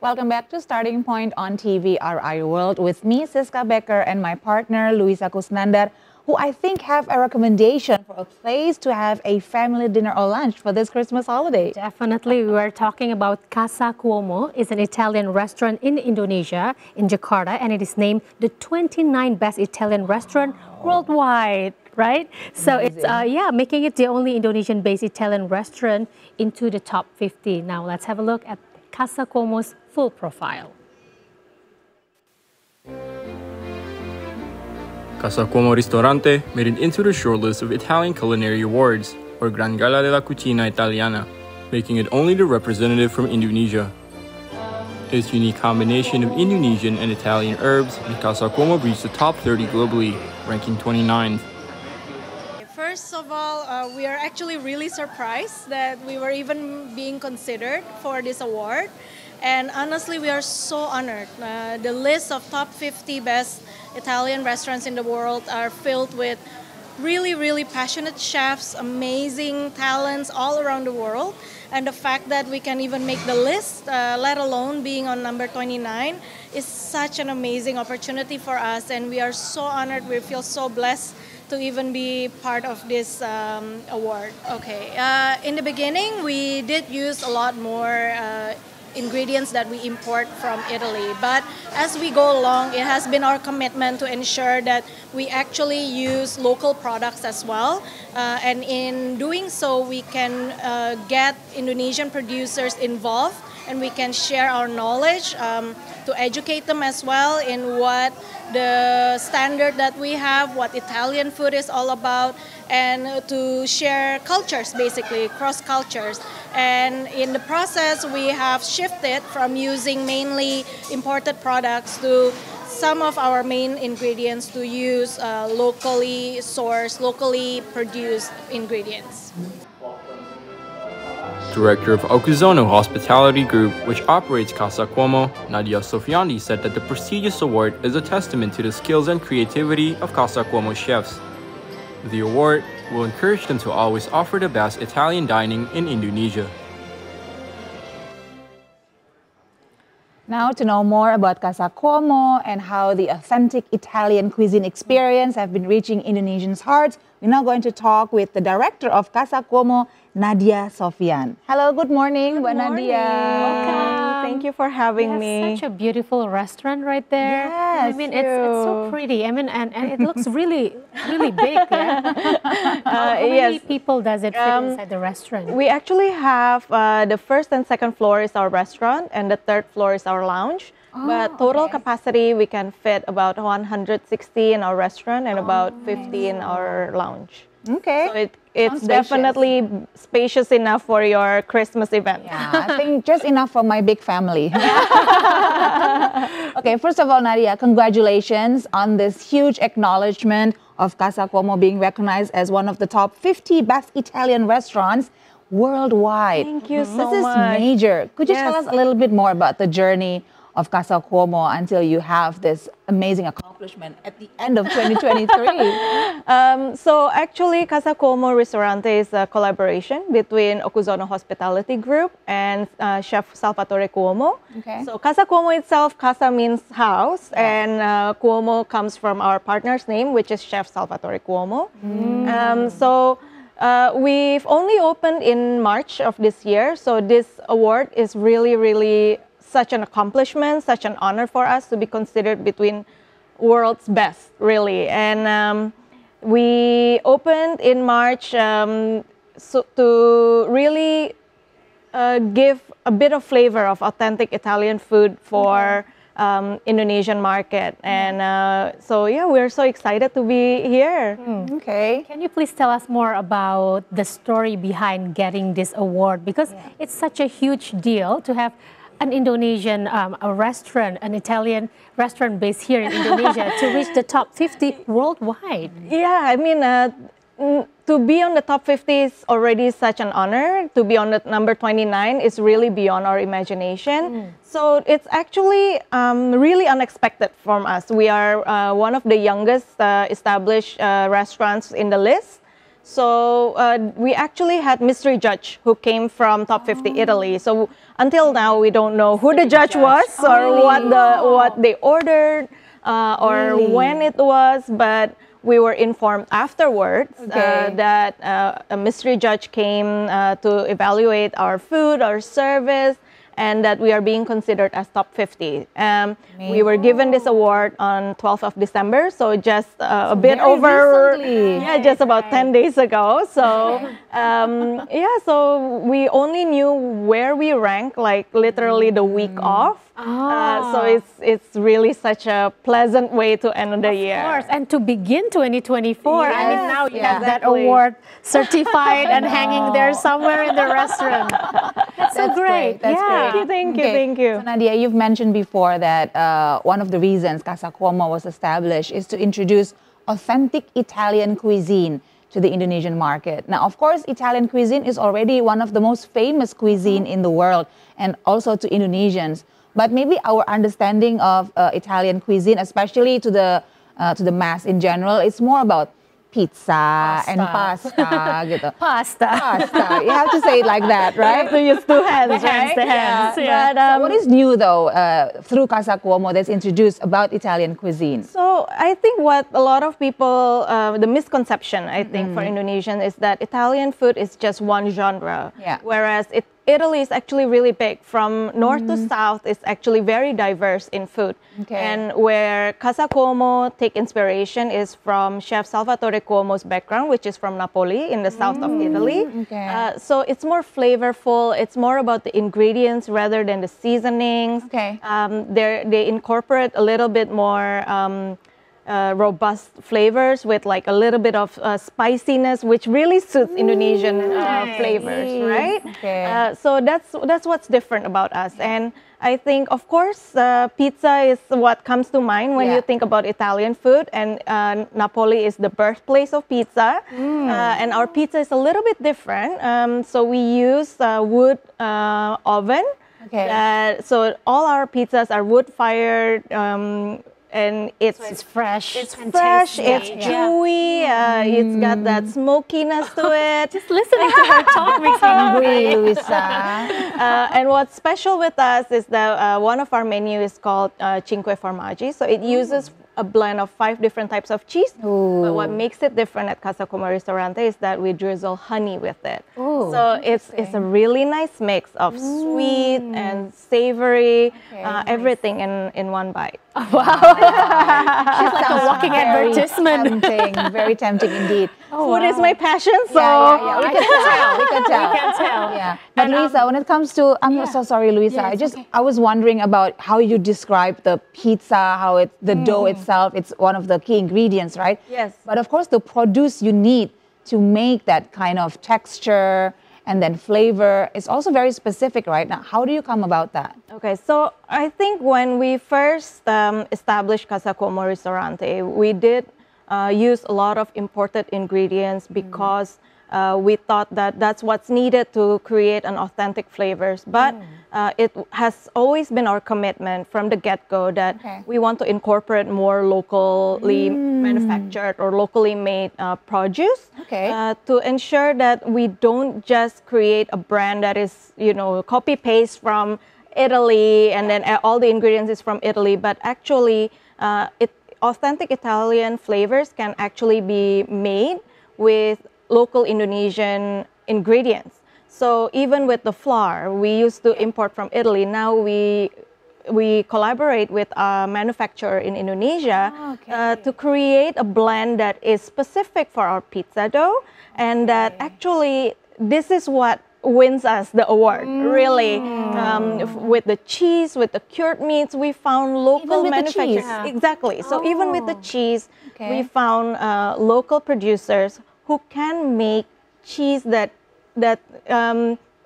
Welcome back to Starting Point on TV RI World with me, Siska Becker, and my partner, Luisa Kusnandar, who I think have a recommendation for a place to have a family dinner or lunch for this Christmas holiday. Definitely. We are talking about Casa Cuomo. It's an Italian restaurant in Indonesia, in Jakarta, and it is named the 29th best Italian restaurant worldwide, right? So it's, making it the only Indonesian-based Italian restaurant into the top 50. Now let's have a look at Casa Cuomo's full profile. Casa Cuomo Ristorante made it into the shortlist of Italian Culinary Awards, or Gran Gala della Cucina Italiana, making it only the representative from Indonesia. Its unique combination of Indonesian and Italian herbs made Casa Cuomo reach the top 30 globally, ranking 29th. First of all, we are actually really surprised that we were even being considered for this award. And honestly, we are so honored. The list of top 50 best Italian restaurants in the world are filled with really, really passionate chefs, amazing talents all around the world. And the fact that we can even make the list, let alone being on number 29, is such an amazing opportunity for us. And we are so honored. We feel so blessed to even be part of this award. Okay, in the beginning, we did use a lot more ingredients that we import from Italy. But as we go along, it has been our commitment to ensure that we actually use local products as well. And in doing so, we can get Indonesian producers involved, and we can share our knowledge to educate them as well in what the standard that we have, what Italian food is all about, and to share cultures, basically, cross cultures. And in the process, we have shifted from using mainly imported products to some of our main ingredients to use locally sourced, locally produced ingredients. Director of Okuzono Hospitality Group, which operates Casa Cuomo, Nadia Sofiandi, said that the prestigious award is a testament to the skills and creativity of Casa Cuomo chefs. The award will encourage them to always offer the best Italian dining in Indonesia. Now, to know more about Casa Cuomo and how the authentic Italian cuisine experience have been reaching Indonesians' hearts, we're now going to talk with the director of Casa Cuomo, Nadia Sofian. Hello, good morning, Good Nadia. Welcome. Thank you for having me. Such a beautiful restaurant right there. Yes, I mean, it's so pretty. I mean, and it looks really, really big. Yeah? How many people does it fit inside the restaurant? We actually have the first and second floor is our restaurant, and the third floor is our lounge. But total capacity, we can fit about 160 in our restaurant and about 50 in our lounge. Okay. So it's definitely spacious enough for your Christmas event. Yeah, I think just enough for my big family. Okay, first of all, Nadia, congratulations on this huge acknowledgement of Casa Cuomo being recognized as one of the top 50 best Italian restaurants worldwide. Thank you so much. This is major. Could you tell us a little bit more about the journey of Casa Cuomo until you have this amazing accomplishment at the end of 2023? So actually, Casa Cuomo Ristorante is a collaboration between Okuzono Hospitality Group and Chef Salvatore Cuomo. Okay. So Casa Cuomo itself, Casa means house, and Cuomo comes from our partner's name, which is Chef Salvatore Cuomo. We've only opened in March of this year, so this award is really, really such an accomplishment, such an honor for us to be considered between world's best, really. And we opened in March so to really give a bit of flavor of authentic Italian food for Indonesian market. And so yeah, we're so excited to be here. Okay. Can you please tell us more about the story behind getting this award? Because it's such a huge deal to have an Indonesian a restaurant, an Italian restaurant based here in Indonesia to reach the top 50 worldwide. Yeah, I mean, to be on the top 50 is already such an honor. To be on the number 29 is really beyond our imagination. So it's actually really unexpected from us. We are one of the youngest established restaurants in the list. So we actually had mystery judge who came from top 50 Italy. So until now we don't know who the judge was or what they ordered or when it was, but we were informed afterwards that a mystery judge came to evaluate our food, our service, and that we are being considered as top 50. We were given this award on 12th of December, so just a bit over, just about 10 days ago. So so we only knew where we rank, like literally the week off. So it's really such a pleasant way to end the year. Of course, and to begin 2024. Yes. I mean, now you have that award certified and hanging there somewhere in the restaurant. That's so great. That's great. Thank you. So Nadia, you've mentioned before that one of the reasons Casa Cuomo was established is to introduce authentic Italian cuisine to the Indonesian market. Now, of course, Italian cuisine is already one of the most famous cuisine in the world and also to Indonesians. But maybe our understanding of Italian cuisine, especially to the mass in general, it's more about pizza and pasta gitu. Pasta. You have to say it like that, right? To use two hands, right? The hands. Yeah. But what is new though through Casa Cuomo that's introduced about Italian cuisine? So I think what a lot of people, the misconception I think for Indonesian is that Italian food is just one genre, whereas Italy is actually really big. From north to south, it's actually very diverse in food. And where Casa Cuomo take inspiration is from Chef Salvatore Cuomo's background, which is from Napoli in the south of Italy. So it's more flavorful. It's more about the ingredients rather than the seasonings. They incorporate a little bit more robust flavors with like a little bit of spiciness, which really suits Indonesian flavors, right? So that's what's different about us. And I think, of course, pizza is what comes to mind when you think about Italian food, and Napoli is the birthplace of pizza. And our pizza is a little bit different. So we use wood oven. So all our pizzas are wood-fired. And it's fresh. It's fresh. It's chewy. It's got that smokiness to it. Just listening to her talk makes me hungry, Luisa. And what's special with us is that one of our menu is called Cinque Formaggi. So it uses a blend of 5 different types of cheese. But what makes it different at Casa Cuomo Ristorante is that we drizzle honey with it. So it's a really nice mix of sweet and savory, everything in one bite. Wow. She's like a walking advertisement. Very tempting indeed. Food is my passion, so we can tell. Yeah. But Luisa, when it comes to, I'm so sorry, Luisa. I was wondering about how you describe the pizza, how the dough itself, it's one of the key ingredients, right? Yes. But of course, the produce you need to make that kind of texture and then flavor is also very specific, right? Now, how do you come about that? Okay, so I think when we first established Casa Cuomo Ristorante, we did use a lot of imported ingredients because we thought that that's what's needed to create an authentic flavors. But it has always been our commitment from the get-go that we want to incorporate more locally manufactured or locally made produce to ensure that we don't just create a brand that is, copy-paste from Italy and then all the ingredients is from Italy, but actually authentic Italian flavors can actually be made with local Indonesian ingredients. So even with the flour, we used to import from Italy. Now we collaborate with a manufacturer in Indonesia to create a blend that is specific for our pizza dough, and that actually this is what wins us the award, really. With the cheese, with the cured meats, we found local manufacturers. Exactly. So even with the cheese, we found local producers who can make cheese that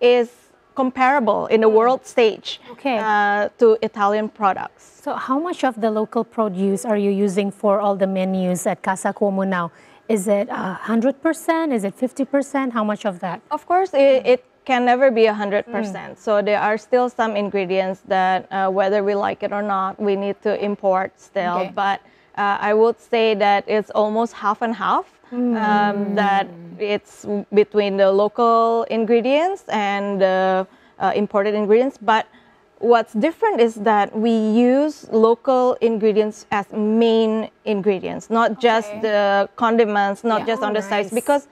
is comparable in the world stage to Italian products. So how much of the local produce are you using for all the menus at Casa Cuomo now? Is it 100%? Is it 50%? How much of that? Of course, it can never be 100%. So there are still some ingredients that whether we like it or not, we need to import still. But I would say that it's almost half and half. that it's between the local ingredients and the imported ingredients. But what's different is that we use local ingredients as main ingredients, not just the condiments, not just on the sides. Because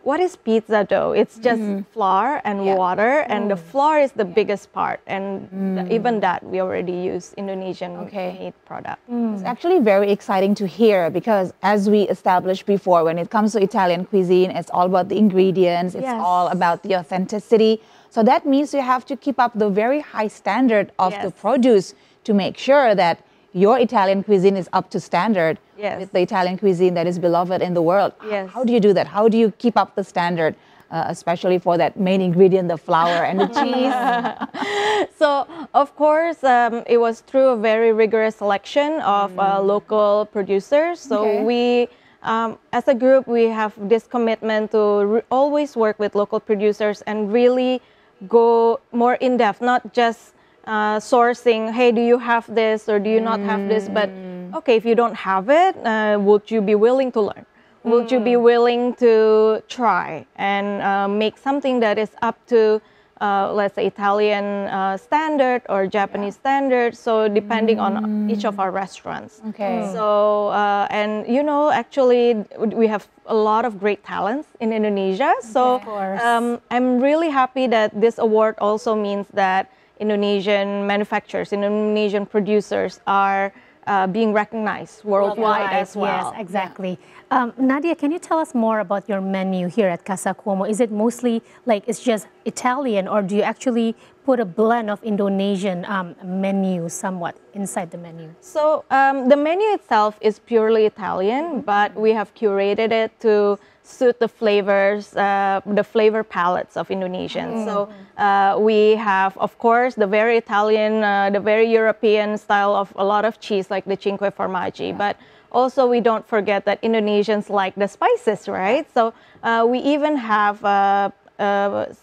what is pizza dough? It's just flour and water, and the flour is the biggest part. And even that, we already use Indonesian made product. It's actually very exciting to hear because as we established before, when it comes to Italian cuisine, it's all about the ingredients, it's all about the authenticity. So that means you have to keep up the very high standard of the produce to make sure that your Italian cuisine is up to standard with the Italian cuisine that is beloved in the world. How do you do that? How do you keep up the standard, especially for that main ingredient, the flour and the cheese? So, of course, it was through a very rigorous selection of local producers. So we, as a group, we have this commitment to always work with local producers and really go more in depth, not just sourcing, hey, do you have this or do you not have this? But okay, if you don't have it, would you be willing to learn? Would you be willing to try and make something that is up to, let's say, Italian standard or Japanese standard? So depending on each of our restaurants. So, and you know, actually, we have a lot of great talents in Indonesia. So I'm really happy that this award also means that Indonesian manufacturers, Indonesian producers are being recognized worldwide as well. Yes, exactly. Nadia, can you tell us more about your menu here at Casa Cuomo? Is it mostly like it's just Italian, or do you actually put a blend of Indonesian menu somewhat inside the menu? So the menu itself is purely Italian, but we have curated it to suit the flavors, the flavor palettes of Indonesians. So we have, of course, the very Italian, the very European style of a lot of cheese, like the cinque formaggi. But also, we don't forget that Indonesians like the spices, right? So we even have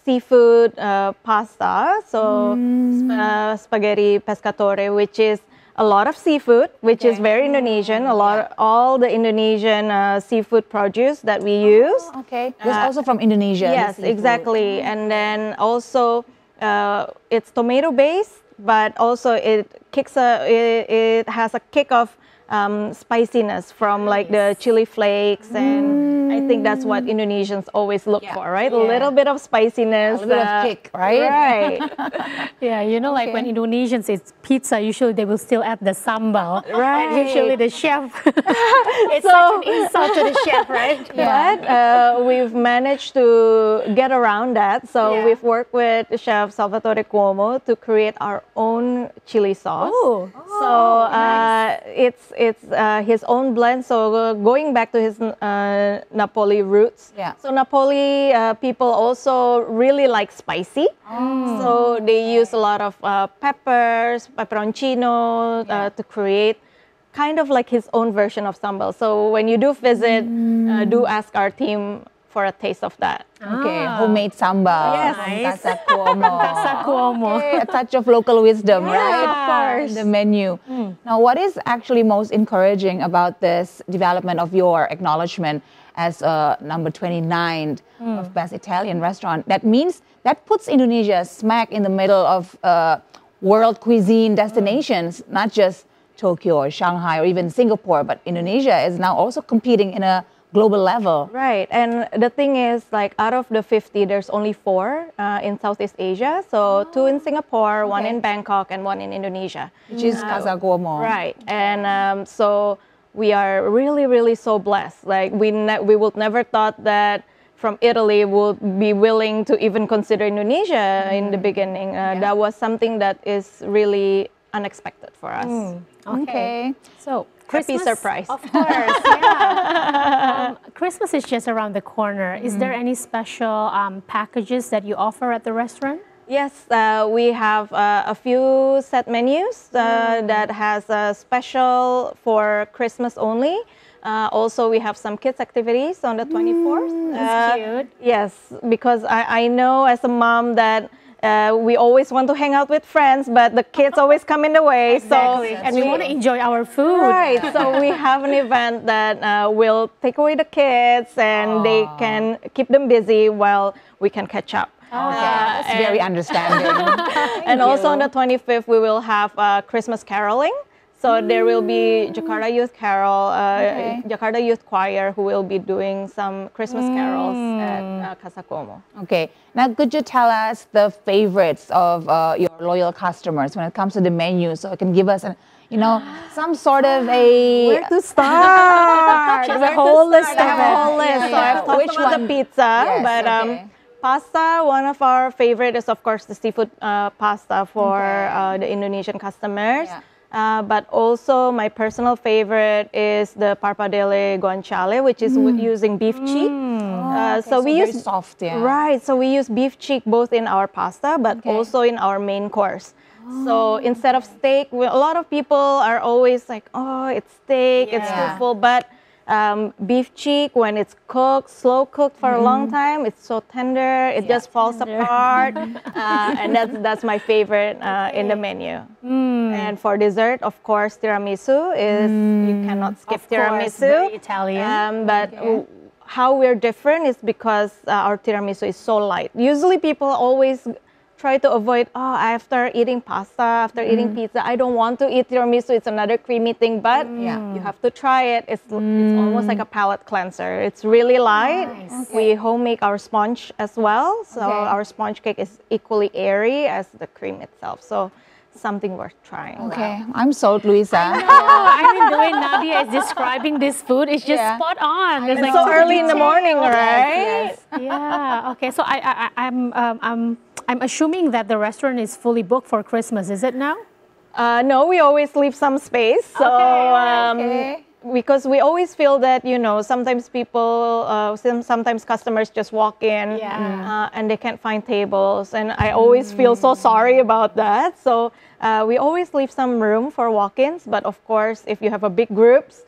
seafood pasta, so spaghetti pescatore, which is a lot of seafood, which is very Indonesian. All the Indonesian seafood produce that we use. That's also from Indonesia. Yes, exactly. And then also it's tomato based, but also it has a kick of spiciness from like the chili flakes, and I think that's what Indonesians always look for, right? A little bit of spiciness, a little bit of kick, right? Right. Yeah, you know, like when Indonesians eat pizza, usually they will still add the sambal. Right. And usually the chef, it's such an insult to the chef, right? But we've managed to get around that. So we've worked with Chef Salvatore Cuomo to create our own chili sauce. So nice. It's his own blend. So going back to his Napoli roots. So Napoli people also really like spicy. So they use a lot of peppers, peperoncino to create kind of like his own version of sambal. So when you do visit, do ask our team for a taste of that. Homemade sambal. Yes. From Casa Cuomo. Casa Cuomo. A touch of local wisdom, right? Of course. In the menu. Now, what is actually most encouraging about this development of your acknowledgement as number 29 of Best Italian Restaurant? That means that puts Indonesia smack in the middle of world cuisine destinations, not just Tokyo or Shanghai or even Singapore, but Indonesia is now also competing in a global level. Right, and the thing is, like, out of the 50, there's only 4 in Southeast Asia. So 2 in Singapore, 1 in Bangkok, and 1 in Indonesia. Which is Casa Cuomo. Right, and so we are really, really so blessed. Like, we would never thought that from Italy would be willing to even consider Indonesia in the beginning. That was something that is really unexpected for us. Okay. So Happy surprise. Of course, yeah. Christmas is just around the corner. Is there any special packages that you offer at the restaurant? Yes, we have a few set menus that has a special for Christmas only. Also, we have some kids activities on the 24th. That's cute. Yes, because I know as a mom that we always want to hang out with friends, but the kids always come in the way. Exactly. So And we want to enjoy our food. Right. So we have an event that will take away the kids, and they can keep them busy while we can catch up. That's very understanding. And also on the 25th, we will have Christmas caroling. So there will be Jakarta Youth Carol, Jakarta Youth Choir, who will be doing some Christmas carols at Casa Como. Okay. Now, could you tell us the favorites of your loyal customers when it comes to the menu, so it can give us, some sort of a... Where to start? There's a whole list of I have a whole list. Yeah, So I've talked Which about one? the pizza, Yes, but okay. pasta, one of our favorite is of course the seafood pasta for the Indonesian customers. Yeah. But also my personal favorite is the parpadele guanciale, which is using beef cheek. So we very use soft, yeah. Right, so we use beef cheek both in our pasta, but also in our main course. So instead of steak, a lot of people are always like, oh, it's steak, it's too Yeah. full. But beef cheek, when it's cooked, slow cooked for a long time, it's so tender, it just falls apart. And that's my favorite in the menu. And for dessert, of course, tiramisu is, you cannot skip Of course, tiramisu. very Italian. But how we're different is because our tiramisu is so light. Usually people always try to avoid, after eating pasta, after eating pizza, I don't want to eat tiramisu, it's another creamy thing, but you have to try it. It's almost like a palate cleanser. It's really light. We home make our sponge as well, so our sponge cake is equally airy as the cream itself. So something worth trying. Okay, I'm sold, Luisa. I mean, the way Nadia is describing this food is just Yeah. spot on. It's It's so early in the morning, right? Yeah. Okay. So I'm assuming that the restaurant is fully booked for Christmas. Is it now? No, we always leave some space. So, because we always feel that, sometimes people, sometimes customers just walk in and they can't find tables. And I always feel so sorry about that. So we always leave some room for walk-ins. But of course, if you have a big groups,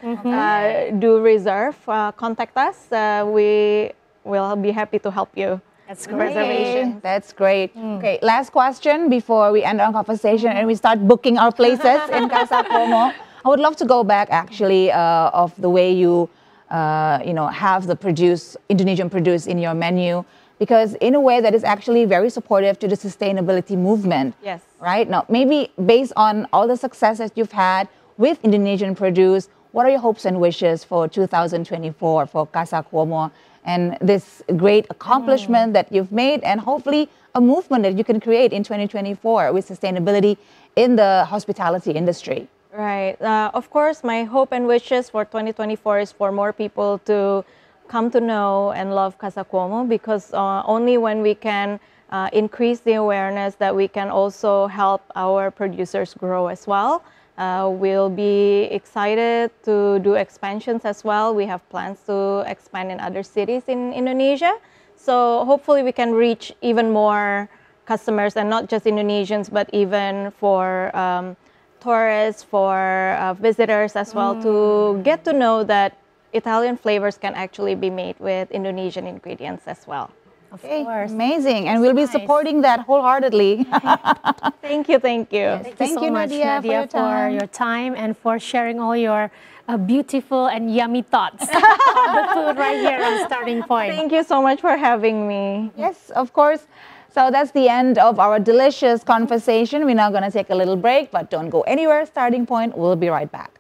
do reserve, contact us. We will be happy to help you. That's Great. That's great. Okay, last question before we end our conversation and we start booking our places in Casa Como. I would love to go back actually of the way you, have the Indonesian produce in your menu, because in a way that is actually very supportive to the sustainability movement. Yes. Right? Now, maybe based on all the successes you've had with Indonesian produce, what are your hopes and wishes for 2024 for Casa Como and this great accomplishment that you've made, and hopefully a movement that you can create in 2024 with sustainability in the hospitality industry? Right. Of course, my hope and wishes for 2024 is for more people to come to know and love Casa Como, because only when we can increase the awareness that we can also help our producers grow as well. We'll be excited to do expansions as well. We have plans to expand in other cities in Indonesia. So hopefully we can reach even more customers, and not just Indonesians, but even for tourists, for visitors as well, to get to know that Italian flavors can actually be made with Indonesian ingredients as well. Okay, amazing. And we'll be supporting that wholeheartedly. Thank you, thank you. Thank you, so much, Nadia, for your time and for sharing all your beautiful and yummy thoughts on the food right here on Starting Point. Thank you so much for having me. Yes, of course. So that's the end of our delicious conversation. We're now going to take a little break, but don't go anywhere. Starting Point, we'll be right back.